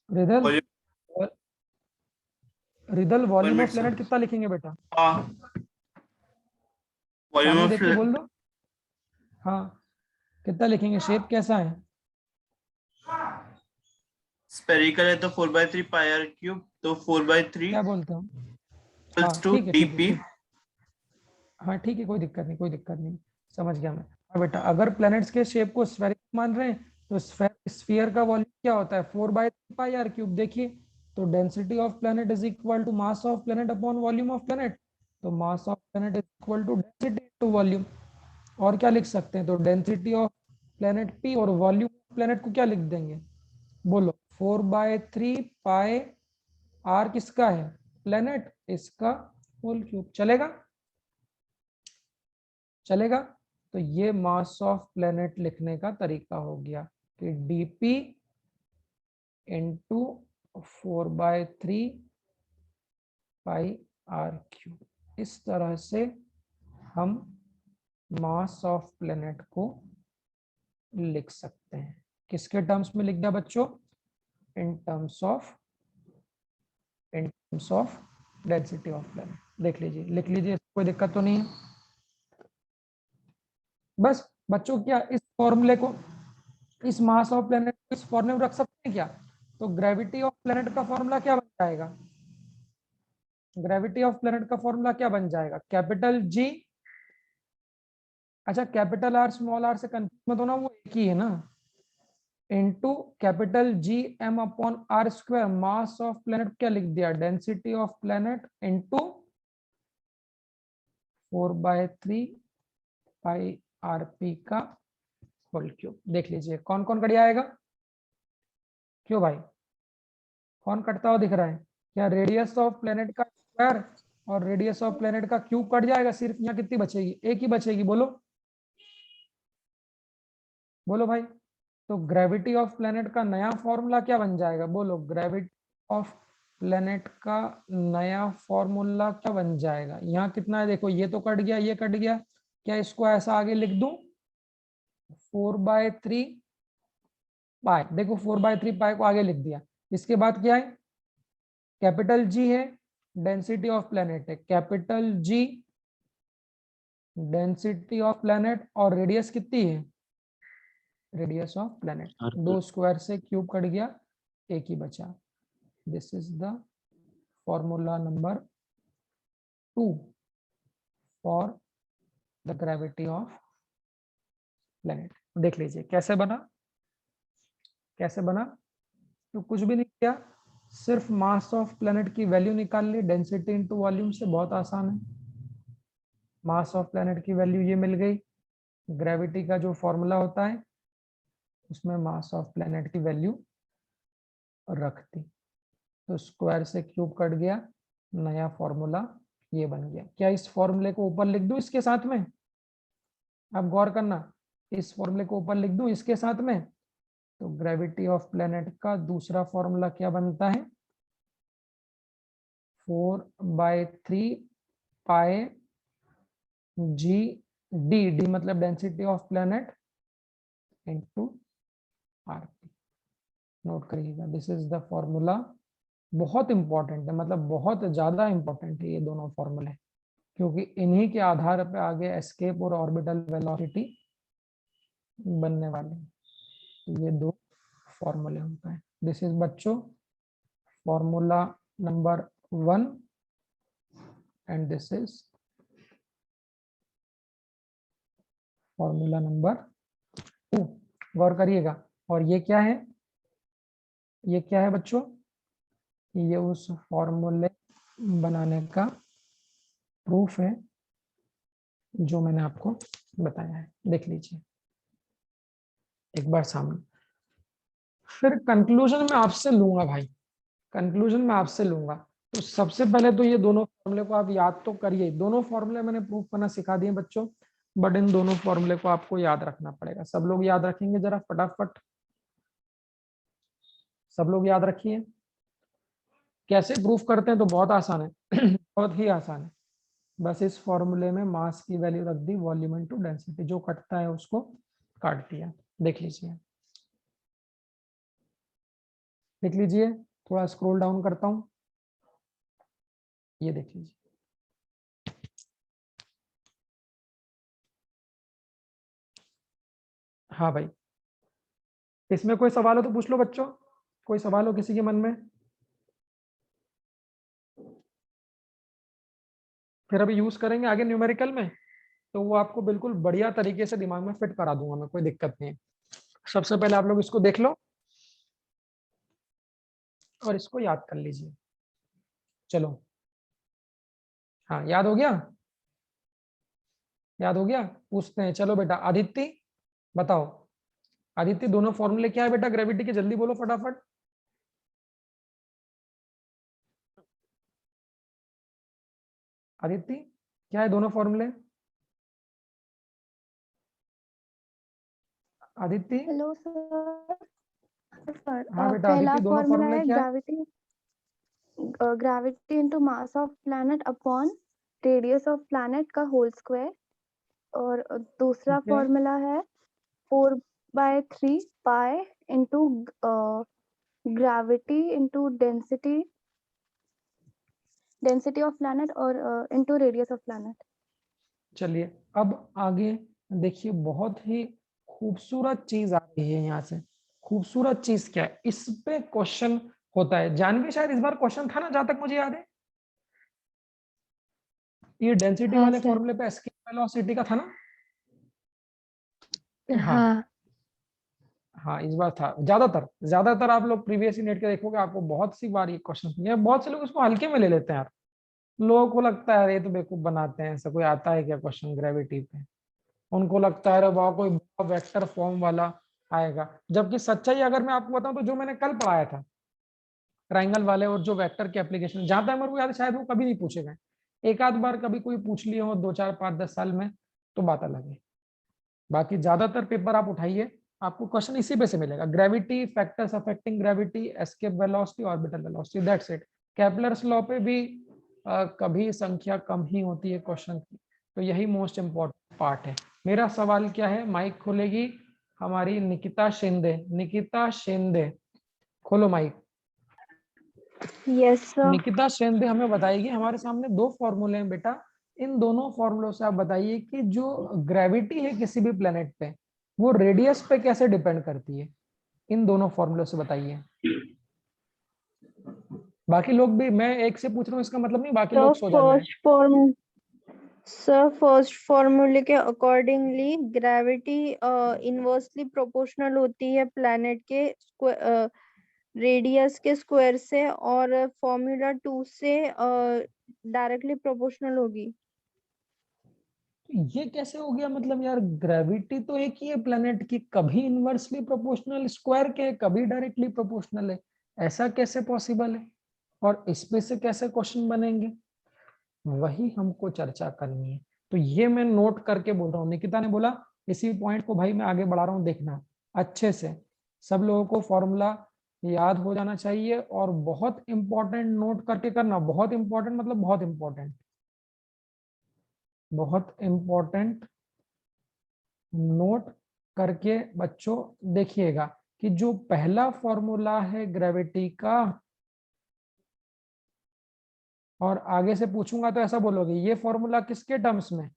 रिदल, volume, रिदल volume of minute planet sir. कितना लिखेंगे बेटा? हाँ, वॉल्यूम सामने ऑफ, देख के बोल दो। हाँ, कितना लिखेंगे? शेप कैसा है? स्पेरिकल है तो 4/3 पाई आर क्यूब, तो 4/3 क्या बोलते हो? हाँ टू ठीक है, डी ठीक है, पी। ठीक। हाँ ठीक है, कोई दिक्कत नहीं, कोई दिक्कत नहीं, समझ गया मैं। हाँ बेटा, अगर प्लैनेट्स के शेप को स्फेरिकल मान रहे हैं तो स्फीयर का वॉल्यूम क्या होता है? 4/3 पाई आर क्यूब। देखिए, तो density of planet is equal to mass of planet upon volume of planet. तो mass of planet is equal to density to volume. और क्या लिख सकते हैं? तो डेंसिटी ऑफ प्लैनेट पी और वॉल्यूम ऑफ प्लैनेट को क्या लिख देंगे? बोलो। 4/3 पाई आर किसका है? प्लैनेट, इसका होल क्यूब। चलेगा? चलेगा। तो ये मास ऑफ प्लेनेट लिखने का तरीका हो गया कि dp into 4/3 pi R cube. इस तरह से हम मास ऑफ प्लेनेट को लिख सकते हैं। किसके टर्म्स में लिख दिया बच्चों? In terms of density of planet. देख लीजिए, लिख लीजिए, कोई दिक्कत तो नहीं है। बस बच्चों, क्या इस फॉर्मूले को, इस मास ऑफ प्लेनेट को इस फॉर्मूले में रख सकते हैं क्या? तो ग्रेविटी ऑफ प्लेनेट का फॉर्मूला क्या बन जाएगा? ग्रेविटी ऑफ प्लेनेट का फॉर्मूला क्या बन जाएगा? कैपिटल जी, अच्छा कैपिटल आर स्मॉल आर से कंफ्यूज मत होना, वो एक ही है ना, into capital G M upon R square. Mass of planet क्या लिख दिया? Density of planet into 4/3 pi R P का होल क्यूब। देख लीजिए कौन कौन कट जाएगा। क्यों भाई, कौन कटता हुआ दिख रहा है? क्या रेडियस ऑफ प्लेनेट का स्क्वायर और रेडियस ऑफ प्लेनेट का क्यूब कट जाएगा? सिर्फ यहाँ कितनी बचेगी? एक ही बचेगी। बोलो, बोलो भाई। तो ग्रेविटी ऑफ प्लेनेट का नया फॉर्मूला क्या बन जाएगा? बोलो, ग्रेविटी ऑफ प्लेनेट का नया फॉर्मूला क्या बन जाएगा? यहाँ कितना है देखो, ये तो कट गया, ये कट गया। क्या इसको ऐसा आगे लिख दूं? 4/3 पाई। देखो 4/3 पाई को आगे लिख दिया। इसके बाद क्या है? कैपिटल जी है, डेंसिटी ऑफ प्लेनेट है, capital G density of planet, और रेडियस कितनी है? Radius of planet. दो स्क्वायर से क्यूब कट गया, एक ही बचा। This is the formula number 2 for the gravity of planet. देख लीजिए कैसे बना, कैसे बना। तो कुछ भी नहीं किया, सिर्फ मास ऑफ प्लेनेट की वैल्यू निकाल ली, डेंसिटी इनटू वॉल्यूम से। बहुत आसान है। मास ऑफ प्लेनेट की वैल्यू ये मिल गई, ग्रेविटी का जो फॉर्मूला होता है उसमें मास ऑफ प्लेनेट की वैल्यू रख दी, तो स्क्वायर से क्यूब कट गया, नया फॉर्मूला ये बन गया। क्या इस फॉर्मूले को ऊपर लिख दूं इसके साथ में? अब गौर करना, इस फॉर्मूले को ऊपर लिख दूं इसके साथ में, तो ग्रेविटी ऑफ प्लेनेट का दूसरा फॉर्मूला क्या बनता है? 4/3 पाई जी डी, डी मतलब density of planet, into RP. Note करिएगा, दिस इज द फॉर्मूला। बहुत इंपॉर्टेंट है, मतलब बहुत ज्यादा इंपॉर्टेंट है ये दोनों फॉर्मूले, क्योंकि इन्हीं के आधार पर आगे एस्केप और ऑर्बिटल वेलोसिटी बनने वाले हैं। ये दो फॉर्मूले होता है। दिस इज बच्चों formula number 1 and this is formula number 2। गौर करिएगा। और ये क्या है? ये क्या है बच्चों? ये उस फॉर्मूले बनाने का प्रूफ है जो मैंने आपको बताया है। देख लीजिए एक बार सामने। फिर कंक्लूजन में आपसे लूंगा भाई, कंक्लूजन में आपसे लूंगा। तो सबसे पहले तो ये दोनों फॉर्मूले को आप याद तो करिए। दोनों फॉर्मूले मैंने प्रूफ करना सिखा दिए बच्चों, बट इन दोनों फॉर्मूले को आपको याद रखना पड़ेगा। सब लोग याद रखेंगे जरा फटाफट, सब लोग याद रखिए। कैसे प्रूफ करते हैं? तो बहुत आसान है बहुत ही आसान है। बस इस फॉर्मूले में मास की वैल्यू रख दी, वॉल्यूम इनटू डेंसिटी, जो कटता है उसको काट दिया। देख लीजिए, देख लीजिए, थोड़ा स्क्रॉल डाउन करता हूं, ये देख लीजिए। हाँ भाई, इसमें कोई सवाल हो तो पूछ लो बच्चों, कोई सवाल हो किसी के मन में? फिर अभी यूज करेंगे आगे न्यूमेरिकल में, तो वो आपको बिल्कुल बढ़िया तरीके से दिमाग में फिट करा दूंगा मैं, कोई दिक्कत नहीं है। सबसे पहले आप लोग इसको देख लो और इसको याद कर लीजिए। चलो, हाँ याद हो गया, याद हो गया। पूछते हैं, चलो बेटा आदित्य बताओ, आदित्य दोनों फॉर्मूले क्या है बेटा ग्रेविटी के, जल्दी बोलो फटाफट। आदित्य क्या है दोनों फॉर्मूले? Aditya, hello sir. सर हाँ बेटा पहला आदित्य, दोनों फॉर्मूला फॉर्मूले है क्या है? Gravity into mass of planet upon radius of planet का होल स्क्वायर, और दूसरा ठीक है, फॉर्मूला है 4/3 pi into gravity into density of planet और इंटू रेडियस ऑफ प्लैनेट। चलिए अब आगे देखिए, बहुत ही खूबसूरत चीज आ रही है यहाँ से। खूबसूरत चीज क्या है, इस पे क्वेश्चन होता है। जानवी शायद इस बार क्वेश्चन था ना, जहां तक मुझे याद है, ये डेंसिटी हाँ वाले सर। फॉर्मूले पे एस्केप वेलोसिटी का था ना? हाँ हाँ हाँ, इस बार था। ज्यादातर ज्यादातर आप लोग प्रीवियस नेट के देखोगे, आपको बहुत सी बार ये क्वेश्चन, ये बहुत से लोग इसको हल्के में ले लेते हैं यार। लोगों को लगता है ये तो बेवकूफ बनाते हैं, ऐसा कोई आता है क्या क्वेश्चन ग्रेविटी पे? उनको लगता है अरे वाह कोई वेक्टर फॉर्म वाला आएगा, जबकि सच्चाई अगर मैं आपको बताऊं तो जो मैंने कल पढ़ाया था ट्राइंगल वाले और जो वेक्टर के एप्लीकेशन, जहां तक मेरे को याद है शायद वो कभी नहीं पूछे गए। एक आध बार कभी कोई पूछ लिए हो 2 4 5 10 साल में, तो बात अलग है। बाकी ज्यादातर पेपर आप उठाइए, आपको क्वेश्चन इसी पे से मिलेगा। Gravity, factors affecting gravity, escape velocity, orbital velocity, that's it. Kepler's law पे भी कभी संख्या कम ही होती है क्वेश्चन की, तो यही मोस्ट इंपॉर्टेंट पार्ट है। मेरा सवाल क्या है, माइक खोलेगी हमारी निकिता शिंदे। निकिता शिंदे, खोलो mike. Yes sir. Nikita Shinde हमें बताएगी, हमारे सामने दो फॉर्मूले हैं बेटा, इन दोनों फॉर्मूलों से आप बताइए कि जो ग्रेविटी है किसी भी प्लेनेट पे, वो रेडियस पे कैसे डिपेंड करती है। इन दोनों फॉर्मूलों से बताइए। बाकी लोग भी, मैं एक से पूछ रहा हूँ इसका मतलब नहीं बाकी लोग सो जाना है। फर्स्ट फॉर्मूले के अकॉर्डिंगली ग्रेविटी इनवर्सली प्रोपोर्शनल होती है प्लैनेट के रेडियस के स्क्वायर से, और फॉर्मूला 2 से डायरेक्टली प्रोपोर्शनल होगी। ये कैसे हो गया, मतलब यार ग्रेविटी तो एक ही है प्लेनेट की, कभी इनवर्सली प्रोपोर्शनल स्क्वायर के, कभी डायरेक्टली प्रोपोर्शनल है, ऐसा कैसे पॉसिबल है? और इस पे से कैसे क्वेश्चन बनेंगे, वही हमको चर्चा करनी है। तो ये मैं नोट करके बोल रहा हूँ। निकिता ने बोला इसी पॉइंट को भाई मैं आगे बढ़ा रहा हूँ, देखना अच्छे से। सब लोगों को फॉर्मूला याद हो जाना चाहिए, और बहुत इंपॉर्टेंट नोट करके करना, बहुत इंपॉर्टेंट मतलब बहुत इंपॉर्टेंट, बहुत इंपॉर्टेंट नोट करके बच्चों देखिएगा कि जो पहला फॉर्मूला है ग्रेविटी का, और आगे से पूछूंगा तो ऐसा बोलोगे ये फॉर्मूला किसके टर्म्स में,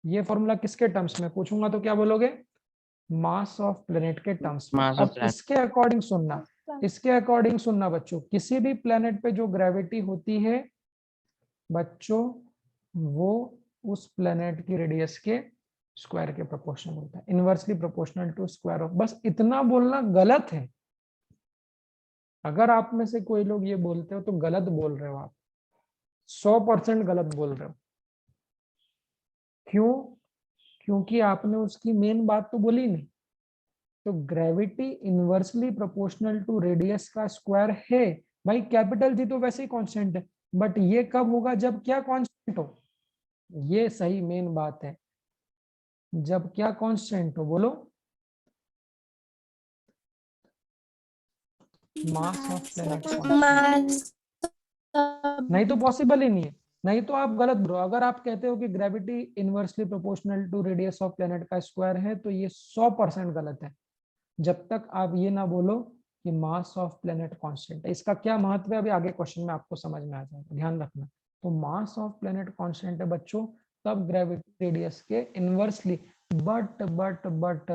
ये फॉर्मूला किसके टर्म्स में पूछूंगा तो क्या बोलोगे, मास ऑफ प्लेनेट के टर्म्स में। मास ऑफ अब प्लैनेट। इसके अकॉर्डिंग सुनना, इसके अकॉर्डिंग सुनना बच्चों, किसी भी प्लेनेट पे जो ग्रेविटी होती है बच्चों, वो उस प्लेनेट की रेडियस के स्क्वायर के प्रोपोर्शनल होता है, inversely proportional to square of. बस इतना बोलना गलत है। अगर आप में से कोई लोग ये बोलते हो तो गलत बोल रहे हो आप, 100% गलत बोल रहे हो। क्यों? क्योंकि आपने उसकी मेन बात तो बोली नहीं। तो gravity inversely proportional to radius का स्क्वायर है भाई, कैपिटल जी तो वैसे ही कांस्टेंट है, बट ये कब होगा जब क्या कांस्टेंट हो, ये सही मेन बात है। जब क्या कांस्टेंट हो, बोलो। मास ऑफ प्लेनेट कांस्टेंट, नहीं तो पॉसिबल ही नहीं है। नहीं तो आप गलत ब्रो, अगर आप कहते हो कि gravity inversely proportional to radius of planet का स्क्वायर है, तो ये 100% गलत है। जब तक आप ये ना बोलो कि मास ऑफ प्लेनेट कांस्टेंट है। इसका क्या महत्व है अभी आगे क्वेश्चन में आपको समझ में आ जाएगा, ध्यान रखना। तो मास ऑफ प्लेनेट कांस्टेंट है बच्चों तब ग्रेविटी रेडियस के इनवर्सली। बट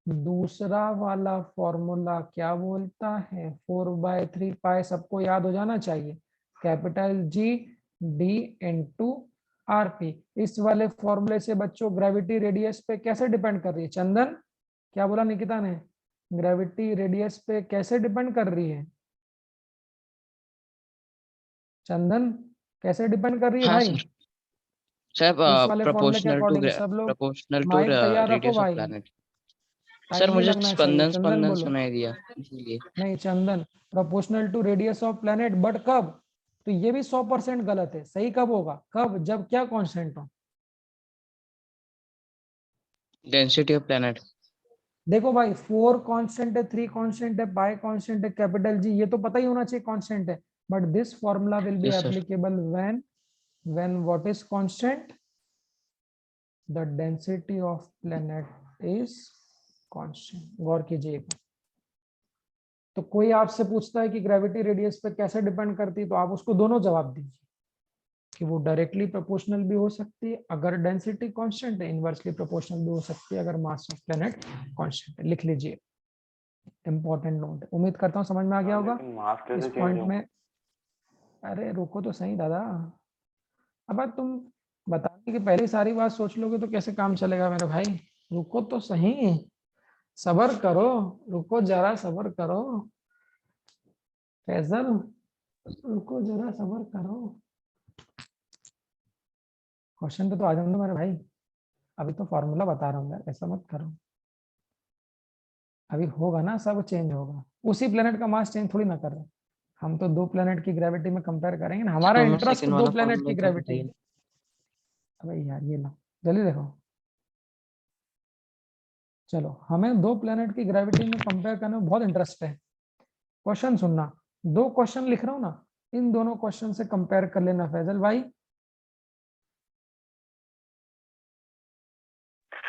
दूसरा वाला फॉर्मूला क्या बोलता है, 4/3 पाई, सबको याद हो जाना चाहिए, capital G D into R P. इस वाले फॉर्मूले से बच्चों ग्रेविटी रेडियस पे कैसे डिपेंड कर रही है, चंदन क्या बोला निकिता ने, ग्रेविटी रेडियस पे कैसे डिपेंड कर रही है, चंदन कैसे डिपेंड कर रही है हाँ भाई? सर। सर इस वाले फॉर्मूले के अकॉर्डिंग सब लोग प्रोपोर्शनल टू माइक तैयार रखो रेडियस ऑफ भाई, प्लैनेट। सर टाइम नहीं मुझे लगना चाहिए। स्पंदन चंदन स्पंदन बोलो। सुनाई दिया इसलिए। नहीं Chandan, proportional to radius of planet, but कब? तो ये भी 100% गलत है। सही कब होगा, कब, जब क्या कांस्टेंट हो? Density of planet. देखो भाई 4 कांस्टेंट है, 3 कांस्टेंट है, पाई कांस्टेंट है, कैपिटल जी, ये तो पता ही होना चाहिए कांस्टेंट है। But this formula will be yes sir. Applicable when what is constant, the density of planet is constant. गौर कीजिएगा। तो कोई आपसे पूछता है कि ग्रेविटी रेडियस पे कैसे डिपेंड करती है, तो आप उसको दोनों जवाब दीजिए कि वो डायरेक्टली प्रोपोर्शनल भी हो सकती है अगर डेंसिटी कांस्टेंट है, इनवर्सली प्रोपोर्शनल भी हो सकती है अगर मास ऑफ प्लेनेट कांस्टेंट है। लिख लीजिए, इंपॉर्टेंट नोट है। उम्मीद करता हूँ समझ में आ गया होगा इस पॉइंट में। अरे रुको तो सही दादा, अब तुम बताने की पहली सारी बात सोच लोगे तो कैसे काम चलेगा मेरे भाई, रुको तो सही, सबर करो, रुको जरा सबर करो फैजल, रुको जरा सबर करो। क्वेश्चन पे तो आ जाऊँ ना मेरे भाई, अभी तो फॉर्मूला बता रहा हूँ यार, ऐसा मत करो। अभी होगा ना, सब चेंज होगा। उसी प्लेनेट का मास चेंज थोड़ी ना कर रहे हैं हम, तो दो प्लेनेट की ग्रेविटी में कंपेयर करेंगे ना, हमारा दोनों इंटरेस्ट सेकंड दो वाला प्लेनेट फॉर्मूला की एक बार ग्रेविटी। बताइए। अबे यार ये लो जल्दी देखो, चलो हमें दो प्लेनेट की ग्रेविटी में कंपेयर करने में बहुत इंटरेस्ट है। क्वेश्चन सुनना, दो क्वेश्चन लिख रहा हूँ ना, इन दोनों क्वेश्चन से कंपेयर कर लेना फैजल भाई।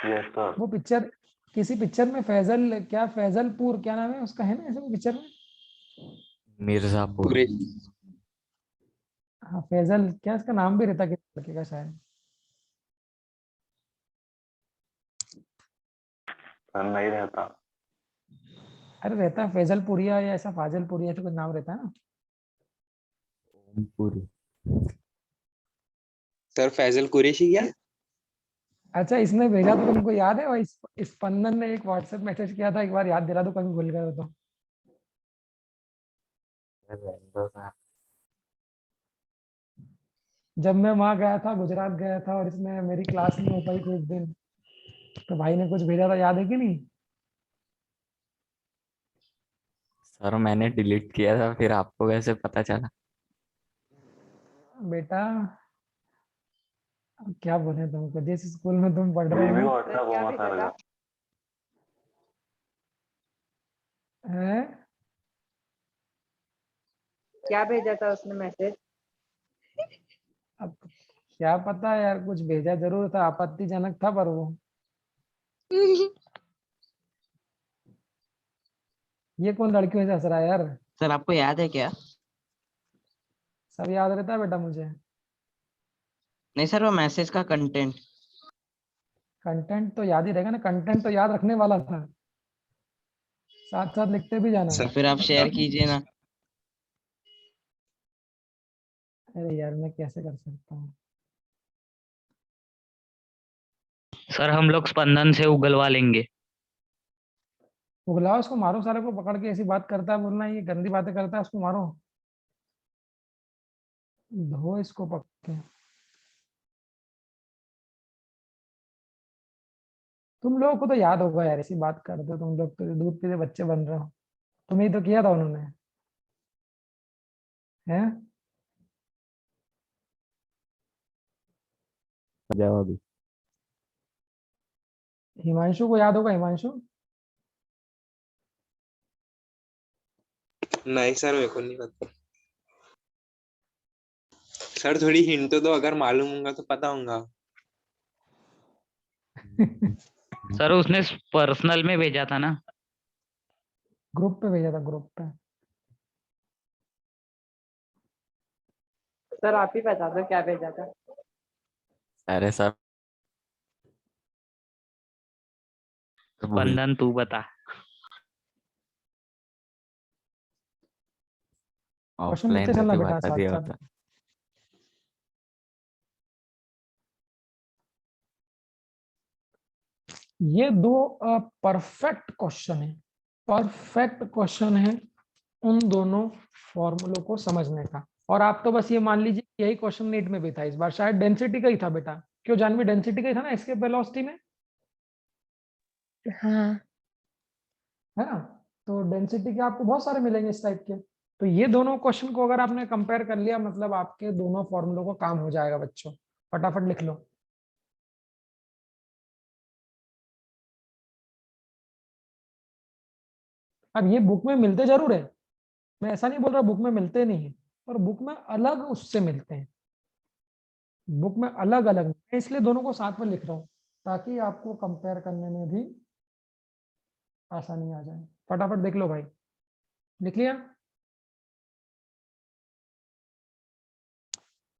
Yes sir. वो पिक्चर, किसी पिक्चर में फैजल, क्या फैजलपुर क्या नाम है उसका, है ना ऐसे पिक्चर में? मिर्जापुर। हाँ फैजल, क्या इसका नाम भी रहता किसी लड़के का शायद। सर नहीं रहता। अरे रहता है फैजलपुरिया या ऐसा फाजलपुरिया तो कुछ नाम रहता है ना। ओमपुरी। सर फैजल कुरैशी क्या? अच्छा इसने भेजा तो तुमको याद है, इस स्पंदन ने एक व्हाट्सएप मैसेज किया था, एक बार याद दिला दो कभी भूल गए हो तो। जब मैं वहां गया था, गुजरात गया था, और इसने मेरी क्लास में ऊपर कुछ दिन, तो भाई ने कुछ भेजा था, याद है कि नहीं? सर मैंने डिलीट किया था, फिर आपको कैसे पता चला? बेटा अब क्या बोले तुमको, जिस स्कूल में तुम पढ़ रहे ये हो भी ना, व्हाट्सएप होगा सर का। है? क्या भेजा था उसने मैसेज? अब क्या पता यार, कुछ भेजा जरूर था, आपत्तिजनक था पर वो। ये कौन लड़कियों से हंस रहा है यार? सर आपको याद है क्या? सब याद रहता है बेटा मुझे। नहीं सर, वो मैसेज का कंटेंट। कंटेंट तो याद ही रहेगा ना, कंटेंट तो याद रखने वाला था, साथ साथ लिखते भी जाना। सर फिर आप शेयर कीजिए ना। अरे यार मैं कैसे कर सकता हूँ। सर हम लोग स्पंदन से उगलवा लेंगे। उगलाओ उसको, मारो सारे को पकड़ के, ऐसी बात करता है बोलना, ये गंदी बातें करता है, उसको मारो, धो इसको पकड़ के। तुम लोगों को तो याद होगा यार, ऐसी बात करते हो तुम लोग, तो दूध पीते बच्चे बन रहे हो। तुम्हें तो किया था उन्होंने, हैं? जवाब। हिमांशु को याद होगा, हिमांशु? नहीं सर मेरे को नहीं पता। सर थोड़ी हिंट तो दो, अगर मालूम होगा तो पता होगा। सर उसने पर्सनल में भेजा था ना। ग्रुप पे भेजा था, ग्रुप पे। सर आप ही बता दो क्या भेजा था। अरे सर तो भूल स्पंदन तू बता। क्वेश्चन लिखते ऑफलाइन चलना तो बेटा बता साथ दिया साथ। होता। ये दो परफेक्ट क्वेश्चन है, परफेक्ट क्वेश्चन है उन दोनों फॉर्मूलों को समझने का। और आप तो बस ये मान लीजिए कि यही क्वेश्चन नीट में भी था इस बार, शायद डेंसिटी का ही था बेटा। क्यों जानवी, डेंसिटी का ही था ना एस्केप वेलोसिटी में, हाँ है ना? तो डेंसिटी के आपको बहुत सारे मिलेंगे इस टाइप के। तो ये दोनों क्वेश्चन को अगर आपने कंपेयर कर लिया, मतलब आपके दोनों फॉर्मूलों को काम हो जाएगा बच्चों। फटाफट लिख लो। अब ये बुक में मिलते जरूर है, मैं ऐसा नहीं बोल रहा बुक में मिलते नहीं है, पर बुक में अलग उससे मिलते हैं, बुक में अलग अलग। मैं इसलिए दोनों को साथ में लिख रहा हूँ ताकि आपको कंपेयर करने में भी आसानी आ जाए। फटाफट देख लो भाई, लिख लिया?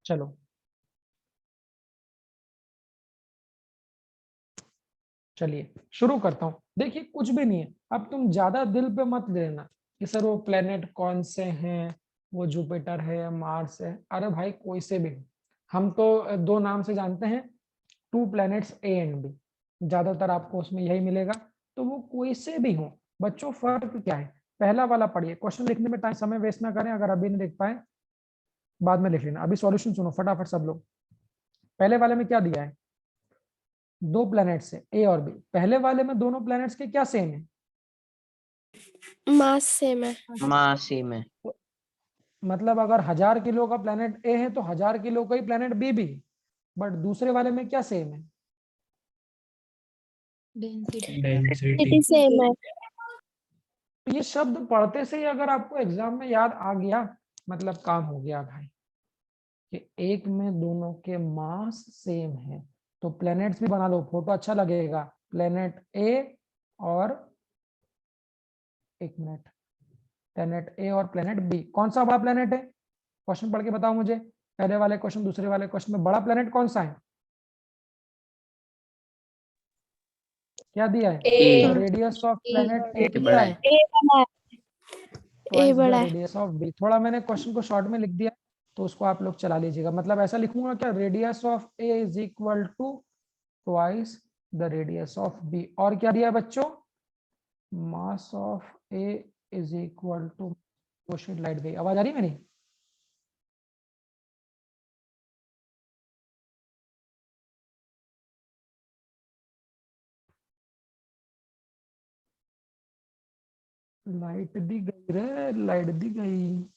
चलो चलिए शुरू करता हूँ। देखिए कुछ भी नहीं है, अब तुम ज्यादा दिल पे मत लेना कि सर वो प्लेनेट कौन से हैं, वो जुपिटर है, मार्स है। अरे भाई कोई से भी, हम तो दो नाम से जानते हैं, 2 प्लैनेट्स ए एंड बी, ज्यादातर आपको उसमें यही मिलेगा। तो वो कोई से भी हो बच्चों, फर्क क्या है? पहला वाला पढ़िए, क्वेश्चन लिखने में टाइम समय वेस्ट ना करें, अगर अभी नहीं लिख पाए बाद में लिख लेना। अभी सॉल्यूशन सुनो फटाफट सब लोग। पहले वाले में क्या दिया है? 2 प्लैनेट्स है ए और बी। पहले वाले में दोनों प्लैनेट्स के क्या सेम है? मास सेम है। माँ सेम है। मतलब अगर 1000 किलो का प्लैनेट ए है तो 1000 किलो का ही प्लैनेट बी भी है। बट दूसरे वाले में क्या सेम है? डेंसिटी सेम है। तो ये शब्द पढ़ते से ही अगर आपको एग्जाम में याद आ गया, मतलब काम हो गया भाई, कि एक में दोनों के मास सेम है। तो प्लैनेट्स भी बना लो, फोटो अच्छा लगेगा। प्लैनेट ए और, एक मिनट, प्लैनेट ए और प्लैनेट बी, कौन सा बड़ा प्लैनेट है? क्वेश्चन पढ़ के बताओ मुझे। पहले वाले क्वेश्चन दूसरे वाले क्वेश्चन में बड़ा प्लैनेट कौन सा है? क्या दिया है? A radius of planet A बड़ा कितना है। है? ए ट्वाइस द बड़ा है। Radius of B. थोड़ा मैंने क्वेश्चन को शॉर्ट में लिख दिया, तो उसको आप लोग चला लीजिएगा। मतलब ऐसा लिखूंगा क्या, radius of A is equal to twice the radius of B. और क्या दिया है बच्चों? Mass of A is equal to, वो शीट लाइट गई, आवाज आ रही है मेरी? लाइट दी गई रे, लाइट दी गई।